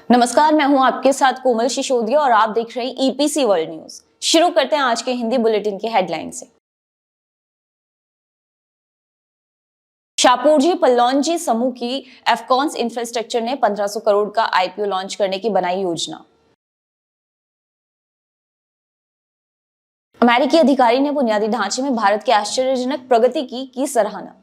नमस्कार, मैं हूं आपके साथ कोमल सिसोदिया और आप देख रहे हैं ईपीसी वर्ल्ड न्यूज। शुरू करते हैं आज के हिंदी बुलेटिन की हेडलाइन से। शापूरजी पल्लौंजी समूह की एफकॉन्स इंफ्रास्ट्रक्चर ने 1500 करोड़ का आईपीओ लॉन्च करने की बनाई योजना। अमेरिकी अधिकारी ने बुनियादी ढांचे में भारत की आश्चर्यजनक प्रगति की सराहना।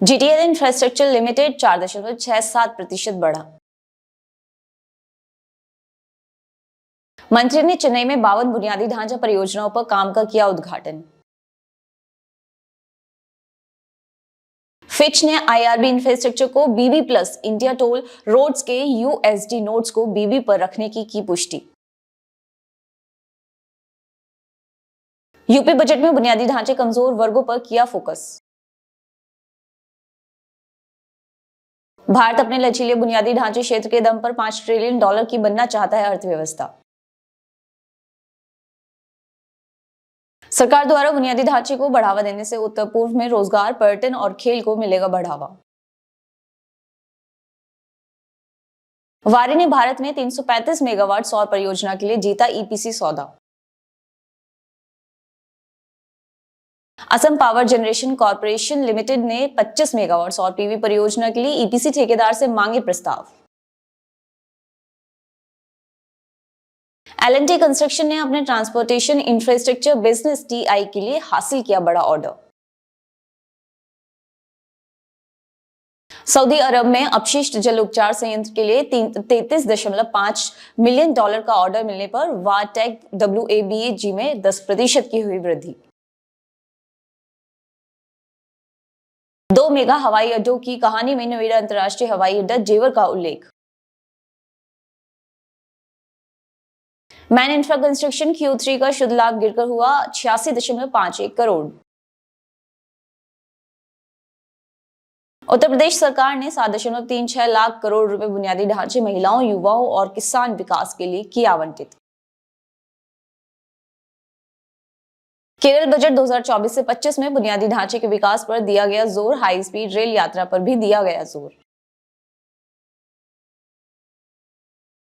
जीटीएल इंफ्रास्ट्रक्चर लिमिटेड 4.67% बढ़ा। मंत्री ने चेन्नई में 52 बुनियादी ढांचा परियोजनाओं पर काम का किया उद्घाटन। फिच ने आईआरबी इंफ्रास्ट्रक्चर को बीबी प्लस इंडिया टोल रोड्स के यूएसडी नोट्स को बीबी पर रखने की पुष्टि। यूपी बजट में बुनियादी ढांचे कमजोर वर्गों पर किया फोकस। भारत अपने लचीले बुनियादी ढांचे क्षेत्र के दम पर $5 ट्रिलियन की बनना चाहता है अर्थव्यवस्था। सरकार द्वारा बुनियादी ढांचे को बढ़ावा देने से उत्तर पूर्व में रोजगार, पर्यटन और खेल को मिलेगा बढ़ावा। वारी ने भारत में 335 मेगावाट सौर परियोजना के लिए जीता ईपीसी सौदा। Assam power generation corporation limited ने 25 मेगावाट सौर पीवी परियोजना के लिए ईपीसी ठेकेदार से मांगे प्रस्ताव। एल&टी कंस्ट्रक्शन ने अपने ट्रांसपोर्टेशन इंफ्रास्ट्रक्चर बिजनेस टीआई के लिए हासिल किया बड़ा ऑर्डर। सऊदी अरब में अपशिष्ट जल उपचार संयंत्र के लिए $33.5 मिलियन का ऑर्डर मिलने पर वाटेक WABAG में 10% की हुई वृद्धि। 2 मेगा हवाई अड्डों की कहानी में नोएडा अंतर्राष्ट्रीय हवाई अड्डा जेवर का उल्लेख। मैन इंफ्रा कंस्ट्रक्शन Q3 का शुद्ध लाभ गिरकर हुआ 86.51 करोड़। उत्तर प्रदेश सरकार ने 7.36 लाख करोड़ रुपए बुनियादी ढांचे, महिलाओं, युवाओं और किसान विकास के लिए किया आवंटित। केरल बजट 2024 से 25 में बुनियादी ढांचे के विकास पर दिया गया जोर, हाई स्पीड रेल यात्रा पर भी दिया गया जोर।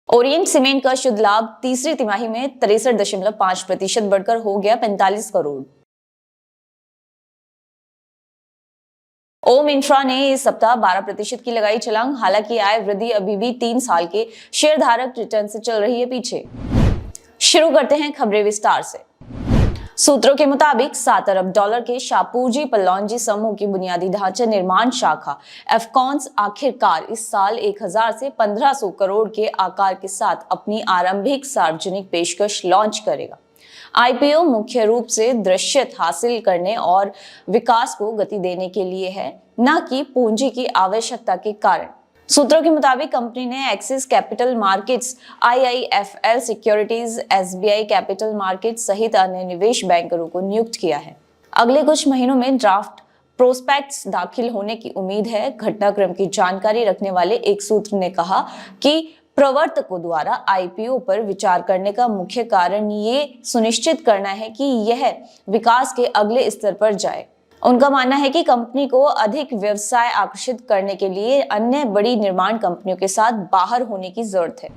ओरिएंट सीमेंट का शुद्ध लाभ तीसरी तिमाही में 63.5% बढ़कर हो गया 45 करोड़। ओम इंफ्रा ने इस सप्ताह 12% की लगाई छलांग, हालांकि आय वृद्धि अभी भी 3 साल के शेयरधारक रिटर्न से चल रही है पीछे। शुरू करते हैं खबरें विस्तार से। सूत्रों के मुताबिक $7 अरब के शापूरजी पल्लौंजी समूह की बुनियादी ढांचा निर्माण शाखा एफकॉन्स आखिरकार इस साल 1000 से 1500 करोड़ के आकार के साथ अपनी आरंभिक सार्वजनिक पेशकश लॉन्च करेगा। आईपीओ मुख्य रूप से दृश्यता हासिल करने और विकास को गति देने के लिए है, न कि पूंजी की आवश्यकता के कारण। सूत्रों के मुताबिक कंपनी ने axis capital markets, IIFL securities, SBI capital markets सहित अन्य निवेश बैंकरों को नियुक्त किया है। अगले कुछ महीनों में ड्राफ्ट प्रोस्पेक्ट्स दाखिल होने की उम्मीद है। घटनाक्रम की जानकारी रखने वाले एक सूत्र ने कहा कि प्रवर्तकों द्वारा आईपीओ पर विचार करने का मुख्य कारण ये सुनिश्चित करना है कि यह विकास के अगले स्तर पर जाए। उनका मानना है कि कंपनी को अधिक व्यवसाय आकर्षित करने के लिए अन्य बड़ी निर्माण कंपनियों के साथ बाहर होने की जरूरत है।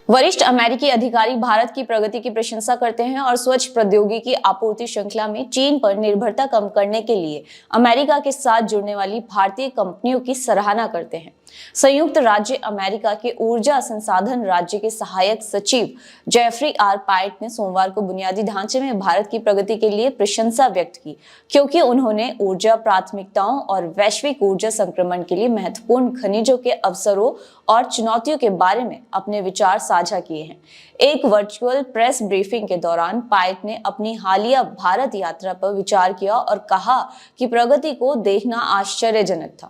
वरिष्ठ अमेरिकी अधिकारी भारत की प्रगति की प्रशंसा करते हैं और स्वच्छ प्रौद्योगिकी आपूर्ति श्रृंखला में चीन पर निर्भरता कम करने के लिए अमेरिका के साथ जुड़ने वाली भारतीय कंपनियों की सराहना करते हैं। संयुक्त राज्य अमेरिका के ऊर्जा संसाधन राज्य के सहायक सचिव जेफरी आर पाइट ने सोमवार को बुनियादी ढांचे में भारत की प्रगति के लिए प्रशंसा व्यक्त की, क्योंकि उन्होंने ऊर्जा प्राथमिकताओं और वैश्विक ऊर्जा संक्रमण के लिए महत्वपूर्ण खनिजों के अवसरों और चुनौतियों के बारे में अपने विचार साझा किए हैं। एक वर्चुअल प्रेस ब्रीफिंग के दौरान पाइट ने अपनी हालिया भारत यात्रा पर विचार किया और कहा कि प्रगति को देखना आश्चर्यजनक था।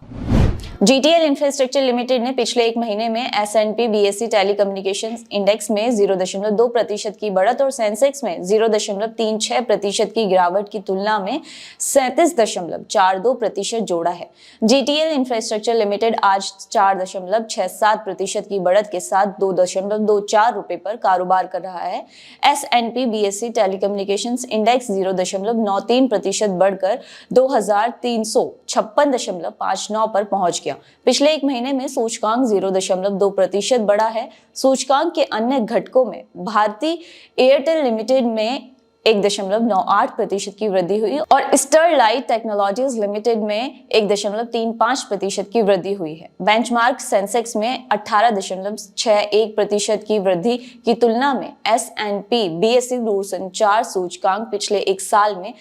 जीटीएल इंफ्रास्ट्रक्चर लिमिटेड ने पिछले एक महीने में S&P BSE टेलीकम्युनिकेशंस इंडेक्स में 0.2% की बढ़त और सेंसेक्स में 0.36% की गिरावट की तुलना में 37.42% जोड़ा है। जीटीएल इंफ्रास्ट्रक्चर लिमिटेड आज 4.67% की बढ़त के साथ 2.24 रुपए पर कारोबार कर रहा है। S&P BSE टेलीकम्युनिकेशंस इंडेक्स 0.93% बढ़कर 2356.59 पर पहुंच गया किया। पिछले एक महीने में सूचकांक 0.2% बढ़ा है। सूचकांक के अन्य घटकों में भारती एयरटेल लिमिटेड में 1.98% की वृद्धि हुई और स्टरलाइट टेक्नोलॉजीज लिमिटेड में 1.35% की वृद्धि हुई है। बेंचमार्क सेंसेक्स में 18.61% की वृद्धि की तुलना में S&P BSE दूरसंचार सूचकांक पिछले एक साल में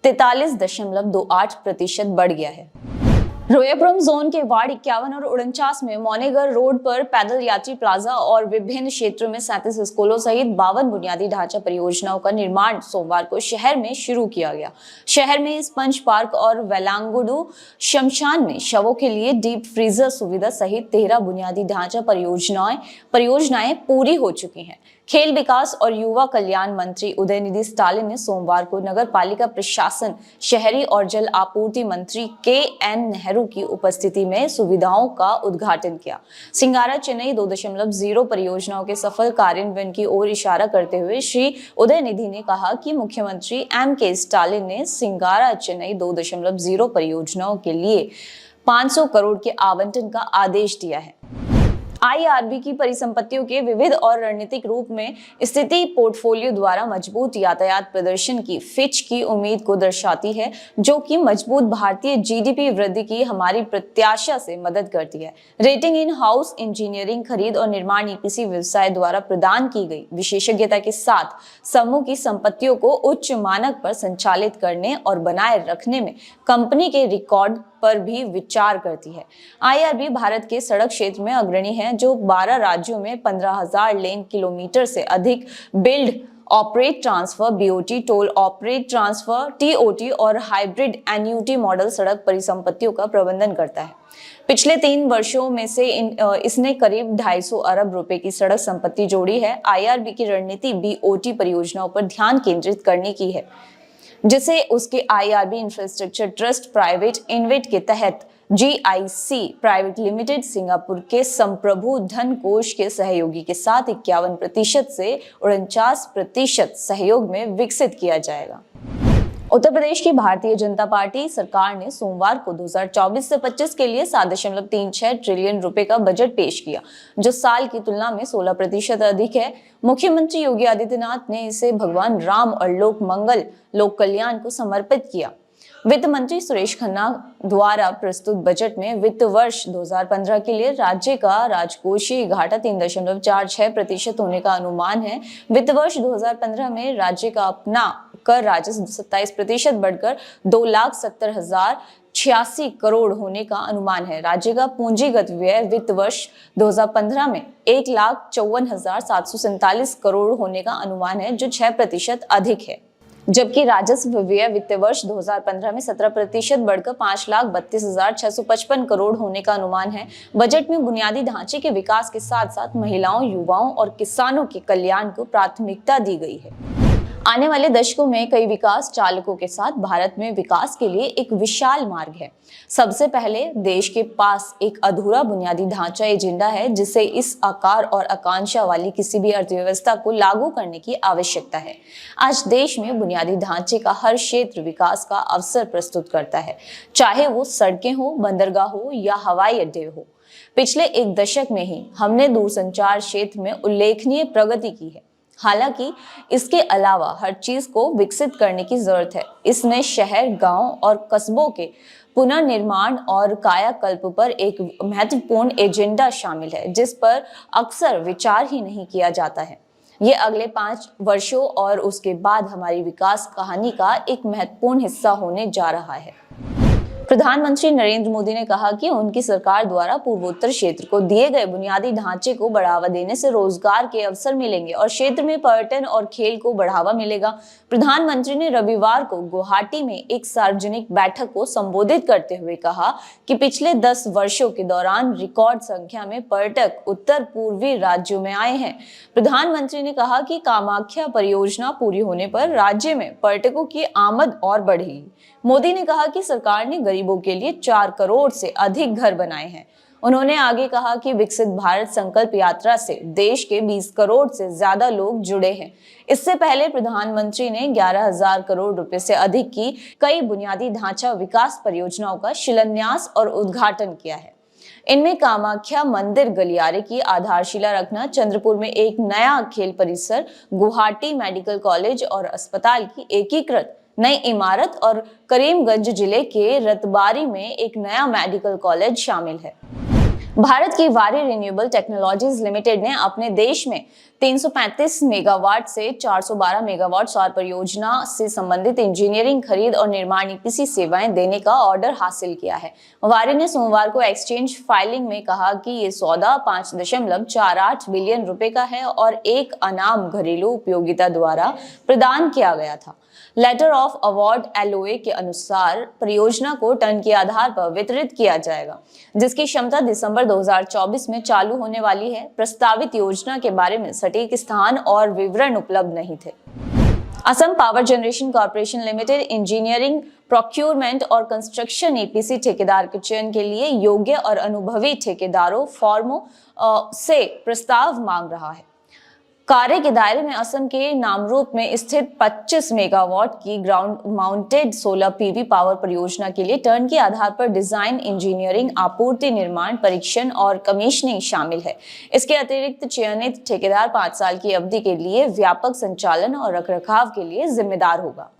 43.28% बढ़ गया है। रोयापुरम जोन के वार्ड 51 और 49 में मौनेगर रोड पर पैदल यात्री प्लाजा और विभिन्न क्षेत्रों में 37 स्कूलों सहित 52 बुनियादी ढांचा परियोजनाओं का निर्माण सोमवार को शहर में शुरू किया गया। शहर में स्पंज पार्क और वेलांगुडू शमशान में शवों के लिए डीप फ्रीजर सुविधा सहित 13 बुनियादी ढांचा परियोजनाएं पूरी हो चुकी हैं। खेल विकास और युवा कल्याण मंत्री उदयनिधि स्टालिन ने सोमवार को नगर पालिका प्रशासन, शहरी और जल आपूर्ति मंत्री KN नेहरू की उपस्थिति में सुविधाओं का उद्घाटन किया। सिंगारा चेन्नई 2.0 परियोजनाओं के सफल कार्यान्वयन की ओर इशारा करते हुए श्री उदयनिधि ने कहा कि मुख्यमंत्री MK स्टालिन ने सिंगारा चेन्नई 2.0 परियोजनाओं के लिए 500 करोड़ के आवंटन का आदेश दिया है। IRB की परिसंपत्तियों के विविध और रणनीतिक रूप में स्थिति पोर्टफोलियो द्वारा मजबूत यातायात प्रदर्शन की फिच की उम्मीद को दर्शाती है, जो कि मजबूत भारतीय GDP वृद्धि की हमारी प्रत्याशा से मदद करती है। रेटिंग इन हाउस इंजीनियरिंग, खरीद और निर्माण EPC व्यवसाय द्वारा प्रदान की गई विशेषज्ञता के साथ समूह की संपत्तियों को उच्च मानक पर संचालित करने और बनाए रखने में कंपनी के रिकॉर्ड पर भी विचार करती है। IRB भारत के सड़क क्षेत्र में अग्रणी है, जो 12 राज्यों में 15,000 लेन किलोमीटर से अधिक build operate transfer BOT, toll operate transfer TOT और हाइब्रिड एन्युटी मॉडल सड़क परिसंपत्तियों का प्रबंधन करता है। पिछले 3 वर्षों में से इसने करीब 250 अरब रुपए की सड़क संपत्ति जोड़ी है। IRB की रणनीति BOT परियोजनाओं पर ध्यान केंद्रित करने की है, जिसे उसके IRB infrastructure trust private InvIT के तहत GIC प्राइवेट लिमिटेड सिंगापुर के संप्रभु धन कोष के सहयोगी के साथ 51% से 49% सहयोग में विकसित किया जाएगा। उत्तर प्रदेश की भारतीय जनता पार्टी सरकार ने सोमवार को 2024 से 25 के लिए 7.36 ट्रिलियन रुपए का बजट पेश किया, जो साल की तुलना में 16% अधिक है। मुख्यमंत्री योगी आदित्यनाथ ने इसे भगवान राम और लोक मंगल, लोक कल्याण को समर्पित किया। वित्त मंत्री सुरेश खन्ना द्वारा प्रस्तुत बजट में वित्त वर्ष 2015 के लिए राज्य का राजकोषीय घाटा 3.46% होने का अनुमान है। वित्त वर्ष 2015 में राज्य का अपना कर राजस्व 27% बढ़कर 2,70,086 करोड़ होने का अनुमान है। राज्य का पूंजीगत व्यय वित्त वर्ष 2015 में 1,54,747 करोड़ होने का अनुमान है, जो 6% अधिक है, जबकि राजस्व व्यय वित्त वर्ष 2015 में 17% बढ़कर 5,32,655 करोड़ होने का अनुमान है। बजट में बुनियादी ढांचे के विकास के साथ साथ महिलाओं, युवाओं और किसानों के कल्याण को प्राथमिकता दी गई है। आने वाले दशकों में कई विकास चालकों के साथ भारत में विकास के लिए एक विशाल मार्ग है। सबसे पहले देश के पास एक अधूरा बुनियादी ढांचा एजेंडा है, जिसे इस आकार और आकांक्षा वाली किसी भी अर्थव्यवस्था को लागू करने की आवश्यकता है। आज देश में बुनियादी ढांचे का हर क्षेत्र विकास का अवसर प्रस्तुत करता है, चाहे वो सड़कें हो, बंदरगाह हो या हवाई अड्डे हो। पिछले एक दशक में ही हमने दूरसंचार क्षेत्र में उल्लेखनीय प्रगति की है। हालांकि इसके अलावा हर चीज को विकसित करने की जरूरत है। इसमें शहर, गांव और कस्बों के पुनर्निर्माण और कायाकल्प पर एक महत्वपूर्ण एजेंडा शामिल है, जिस पर अक्सर विचार ही नहीं किया जाता है। ये अगले 5 वर्षों और उसके बाद हमारी विकास कहानी का एक महत्वपूर्ण हिस्सा होने जा रहा है। प्रधानमंत्री नरेंद्र मोदी ने कहा कि उनकी सरकार द्वारा पूर्वोत्तर क्षेत्र को दिए गए बुनियादी ढांचे को बढ़ावा देने से रोजगार के अवसर मिलेंगे और क्षेत्र में पर्यटन और खेल को बढ़ावा मिलेगा। प्रधानमंत्री ने रविवार को गुवाहाटी में एक सार्वजनिक बैठक को संबोधित करते हुए कहा कि पिछले 10 वर्षों के दौरान रिकॉर्ड संख्या में पर्यटक उत्तर पूर्वी राज्यों में आए हैं। प्रधानमंत्री ने कहा कि कामाख्या परियोजना पूरी होने पर राज्य में पर्यटकों की आमद और बढ़ेगी। मोदी ने कहा कि सरकार ने गरीबों के लिए 4 करोड़ से अधिक घर बनाए हैं। उन्होंने आगे कहा कि विकसित भारत संकल्प यात्रा से देश के 20 करोड़ से ज्यादा लोग जुड़े हैं। इससे पहले प्रधानमंत्री ने 11,000 करोड़ रुपए से अधिक की कई बुनियादी ढांचा विकास परियोजनाओं का शिलान्यास और उद्घाटन किया है। इनमें कामाख्या मंदिर गलियारे की आधारशिला रखना, चंद्रपुर में एक नया खेल परिसर, गुवाहाटी मेडिकल कॉलेज और अस्पताल की एकीकृत नई इमारत और करीमगंज जिले के रतबारी में एक नया मेडिकल कॉलेज शामिल है। भारत की वारी रिन्यूएबल टेक्नोलॉजीज लिमिटेड ने अपने देश में 335 मेगावाट से 412 मेगावाट सौर परियोजना से संबंधित इंजीनियरिंग, खरीद और निर्माण ईपीसी सेवाएं देने का ऑर्डर हासिल किया है। वारी ने सोमवार को एक्सचेंज फाइलिंग में कहा कि ये सौदा 5.48 बिलियन रुपए का है और एक अनाम घरेलू उपयोगिता द्वारा प्रदान किया गया था। लेटर ऑफ अवार्ड एलओए के अनुसार परियोजना को टन के आधार पर वितरित किया जाएगा, जिसकी क्षमता दिसंबर 2024 में चालू होने वाली है। प्रस्तावित योजना के बारे में सटीक स्थान और विवरण उपलब्ध नहीं थे। Assam power generation corporation limited engineering, procurement और कंस्ट्रक्शन ईपीसी ठेकेदार के चयन के लिए योग्य और अनुभवी ठेकेदारों फर्मों से प्रस्ताव मांग रहा है। कार्य के दायरे में असम के नामरूप में स्थित 25 मेगावाट की ground mounted solar PV power परियोजना के लिए टर्न के आधार पर डिजाइन, इंजीनियरिंग, आपूर्ति, निर्माण, परीक्षण और कमीशनिंग शामिल है। इसके अतिरिक्त चयनित ठेकेदार 5 साल की अवधि के लिए व्यापक संचालन और रखरखाव के लिए जिम्मेदार होगा।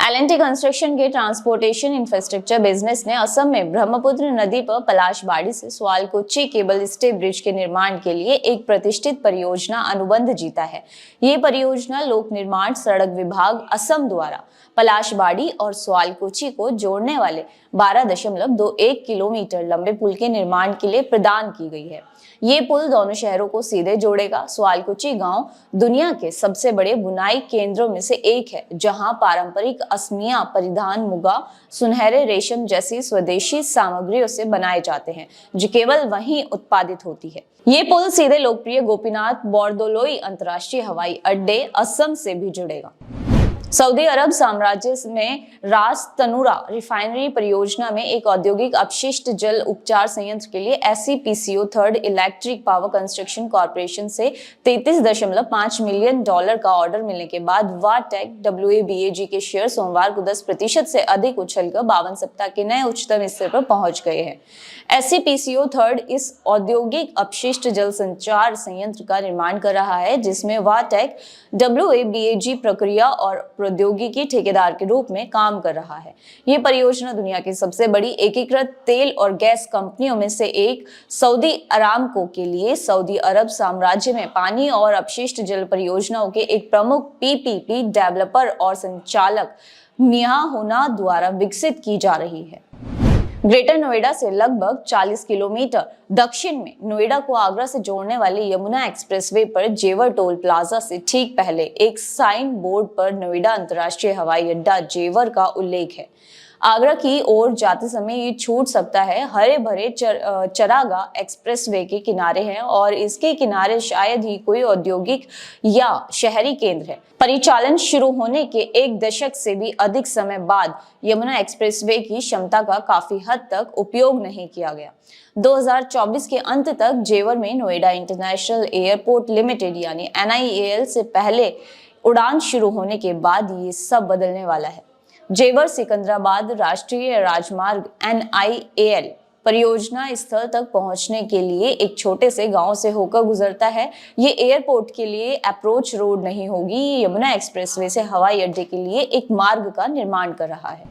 L&T कंस्ट्रक्शन के ट्रांसपोर्टेशन इंफ्रास्ट्रक्चर बिजनेस ने असम में ब्रह्मपुत्र नदी पर पलाशबाड़ी से सुआलकुची केबल स्टे ब्रिज के निर्माण के लिए एक प्रतिष्ठित परियोजना अनुबंध जीता है। ये परियोजना लोक निर्माण सड़क विभाग असम द्वारा पलाशबाड़ी और सुआलकुची को जोड़ने वाले 12.21 किलोमीटर लंबे पुल के निर्माण के लिए प्रदान की गई है। ये पुल दोनों शहरों को सीधे जोड़ेगा। सुआलकुची गांव दुनिया के सबसे बड़े बुनाई केंद्रों में से एक है, जहां पारंपरिक असमिया परिधान मुगा, सुनहरे रेशम जैसी स्वदेशी सामग्रियों से बनाए जाते हैं, जो केवल वहीं उत्पादित होती है। ये पुल सीधे लोकप्रिय गोपीनाथ बोरदोलोई अंतर्राष्ट्रीय हवाई अड्डे असम से भी जुड़ेगा। सऊदी अरब साम्राज्य में रास तनुरा रिफाइनरी परियोजना में एक औद्योगिक अपशिष्ट जल उपचार संयंत्र के लिए SCPCO third electric power construction corporation से $33.5 मिलियन का ऑर्डर मिलने के बाद वाटेक WABAG के शेयर सोमवार को 10% से अधिक उछलकर 52 सप्ताह के नए उच्चतम स्तर पर पहुंच गए हैं। SCPCO थर्ड इस औद्योगिक अपशिष्ट जल संचार संयंत्र का निर्माण कर रहा है, जिसमें वाटेक WABAG प्रक्रिया और प्रौद्योगिकी ठेकेदार के रूप में काम कर रहा है। ये परियोजना दुनिया की सबसे बड़ी एकीकृत तेल और गैस कंपनियों में से एक सऊदी अरामको के लिए सऊदी अरब साम्राज्य में पानी और अपशिष्ट जल परियोजनाओं के एक प्रमुख PPP डेवलपर और संचालक मियां होना द्वारा विकसित की जा रही है। ग्रेटर नोएडा से लगभग 40 किलोमीटर दक्षिण में नोएडा को आगरा से जोड़ने वाले यमुना एक्सप्रेसवे पर जेवर टोल प्लाजा से ठीक पहले एक साइन बोर्ड पर नोएडा अंतर्राष्ट्रीय हवाई अड्डा जेवर का उल्लेख है। आगरा की ओर जाते समय ये छूट सकता है। हरे भरे चरागा एक्सप्रेसवे के किनारे है और इसके किनारे शायद ही कोई औद्योगिक या शहरी केंद्र है। परिचालन शुरू होने के 1 दशक से भी अधिक समय बाद यमुना एक्सप्रेसवे की क्षमता का काफी हद तक उपयोग नहीं किया गया। 2024 के अंत तक जेवर में नोएडा इंटरनेशनल एयरपोर्ट लिमिटेड यानी NIAL से पहले उड़ान शुरू होने के बाद ये सब बदलने वाला है। जेवर सिकंदराबाद राष्ट्रीय राजमार्ग NIAL परियोजना स्थल तक पहुंचने के लिए एक छोटे से गांव से होकर गुजरता है। ये एयरपोर्ट के लिए अप्रोच रोड नहीं होगी। ये यमुना एक्सप्रेसवे से हवाई अड्डे के लिए एक मार्ग का निर्माण कर रहा है।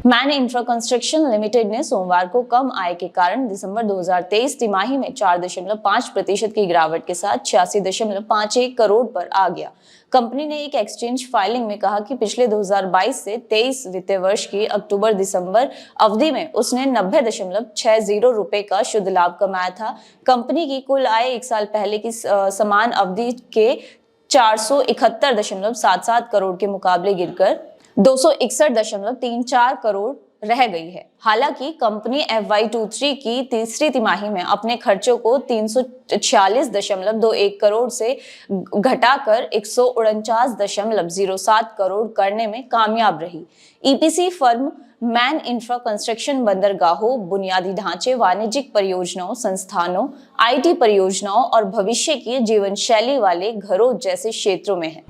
मैन इंफ्रा कंस्ट्रक्शन लिमिटेड ने सोमवार को कम आय के कारण दिसंबर 2023 तिमाही में 4.5% की गिरावट के साथ 86.51 करोड़ पर आ गया। कंपनी ने एक एक्सचेंज फाइलिंग में कहा कि पिछले 2022 से 23 वित्तीय वर्ष की अक्टूबर-दिसंबर अवधि में उसने 90.60 रुपए का शुद्ध लाभ कमाया था। कंपनी की कुल आय 1 साल पहले की समान अवधि के 471.77 करोड़ के मुकाबले गिरकर 261.34 करोड़ रह गई है। हालांकि कंपनी FY23 की तीसरी तिमाही में अपने खर्चों को 346.21 करोड़ से घटाकर 149.07 करोड़ करने में कामयाब रही। EPC firm man infra construction बंदरगाहों, बुनियादी ढांचे, वाणिज्यिक परियोजनाओं, संस्थानों, IT परियोजनाओं और भविष्य की जीवन शैली वाले घरों जैसे क्षेत्रों में है।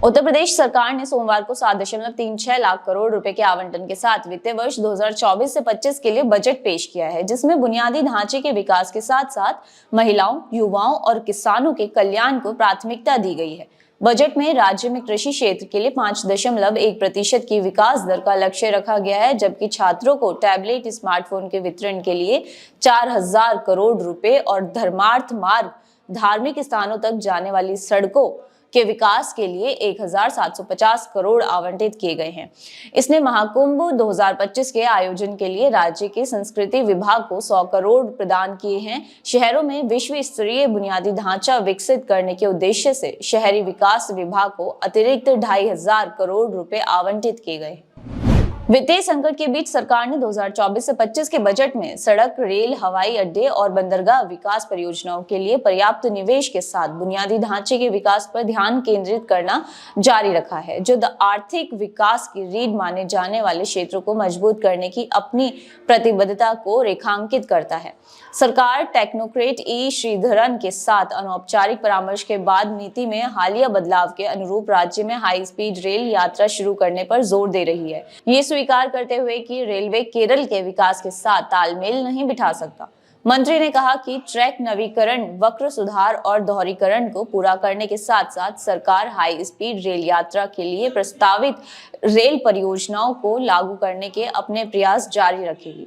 उत्तर प्रदेश सरकार ने सोमवार को 7.36 लाख करोड़ रुपए के आवंटन के साथ वित्तीय वर्ष 2024 से 25 के लिए बजट पेश किया है, जिसमें बुनियादी ढांचे के विकास के साथ साथ महिलाओं, युवाओं और किसानों के कल्याण को प्राथमिकता दी गई है। बजट में राज्य में कृषि क्षेत्र के लिए 5.1% की विकास दर का लक्ष्य रखा गया है, जबकि छात्रों को टैबलेट, स्मार्टफोन के वितरण के लिए 4,000 करोड़ रुपए और धर्मार्थ मार्ग, धार्मिक स्थानों तक जाने वाली सड़कों के विकास के लिए 1,750 करोड़ आवंटित किए गए हैं। इसने महाकुंभ 2025 के आयोजन के लिए राज्य के संस्कृति विभाग को 100 करोड़ प्रदान किए हैं। शहरों में विश्व स्तरीय बुनियादी ढांचा विकसित करने के उद्देश्य से शहरी विकास विभाग को अतिरिक्त 2,500 करोड़ रुपए आवंटित किए गए। वित्तीय संकट के बीच सरकार ने 2024 से 25 के बजट में सड़क, रेल, हवाई अड्डे और बंदरगाह विकास परियोजनाओं के लिए पर्याप्त निवेश के साथ बुनियादी ढांचे के विकास पर ध्यान केंद्रित करना जारी रखा है, जो आर्थिक विकास की रीढ़ माने जाने वाले क्षेत्रों को मजबूत करने की अपनी प्रतिबद्धता को रेखांकित करता है। सरकार टेक्नोक्रेट ई श्रीधरन के साथ अनौपचारिक परामर्श के बाद नीति में हालिया बदलाव के अनुरूप राज्य में हाई स्पीड रेल यात्रा शुरू करने पर जोर दे रही है। ये स्वीकार करते हुए कि रेलवे केरल के विकास के साथ तालमेल नहीं बिठा सकता। मंत्री ने कहा कि ट्रैक नवीकरण, वक्र सुधार और दोहरीकरण को पूरा करने के साथ साथ सरकार हाई स्पीड रेल यात्रा के लिए प्रस्तावित रेल परियोजनाओं को लागू करने के अपने प्रयास जारी रखेगी।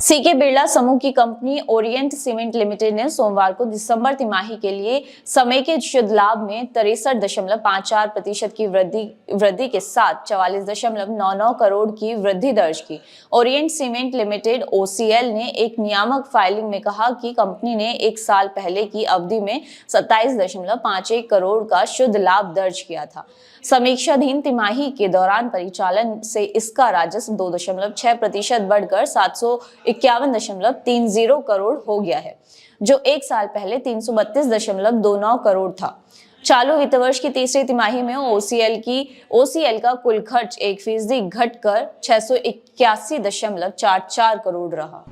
सीके बिरला समूह की कंपनी ओरिएंट सीमेंट लिमिटेड ने सोमवार को दिसंबर तिमाही के लिए समेकित शुद्ध लाभ में 63.54% की वृद्धि के साथ 44.99 करोड़ की वृद्धि दर्ज की। ओरिएंट सीमेंट लिमिटेड (OCL) ने एक नियामक फाइलिंग में कहा कि कंपनी ने एक साल पहले की अवधि में 27.51 करोड़ का शुद्ध लाभ दर्ज किया था। समीक्षाधीन तिमाही के दौरान परिचालन से इसका राजस्व 2.6% बढ़कर 751.30 करोड़ हो गया है, जो एक साल पहले 332.29 करोड़ था। चालू वित्त वर्ष की तीसरी तिमाही में OCL का कुल खर्च 1% घटकर 681.44 करोड़ रहा।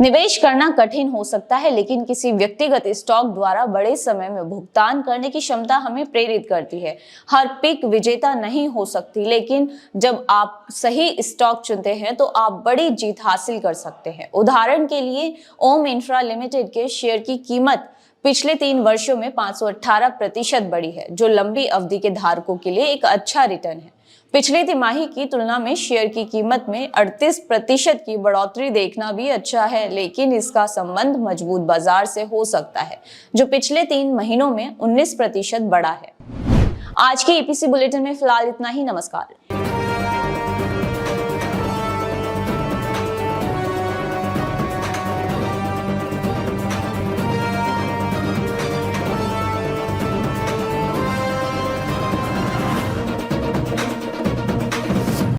निवेश करना कठिन हो सकता है, लेकिन किसी व्यक्तिगत स्टॉक द्वारा बड़े समय में भुगतान करने की क्षमता हमें प्रेरित करती है। हर पिक विजेता नहीं हो सकती, लेकिन जब आप सही स्टॉक चुनते हैं तो आप बड़ी जीत हासिल कर सकते हैं। उदाहरण के लिए ओम इंफ्रा लिमिटेड के शेयर की कीमत पिछले 3 वर्षों में 518% बढ़ी है, जो लंबी अवधि के धारकों के लिए एक अच्छा रिटर्न है। पिछली तिमाही की तुलना में शेयर की कीमत में 38% की बढ़ोतरी देखना भी अच्छा है, लेकिन इसका संबंध मजबूत बाजार से हो सकता है, जो पिछले 3 महीनों में 19% बढ़ा है। आज के EPC बुलेटिन में फिलहाल इतना ही। नमस्कार।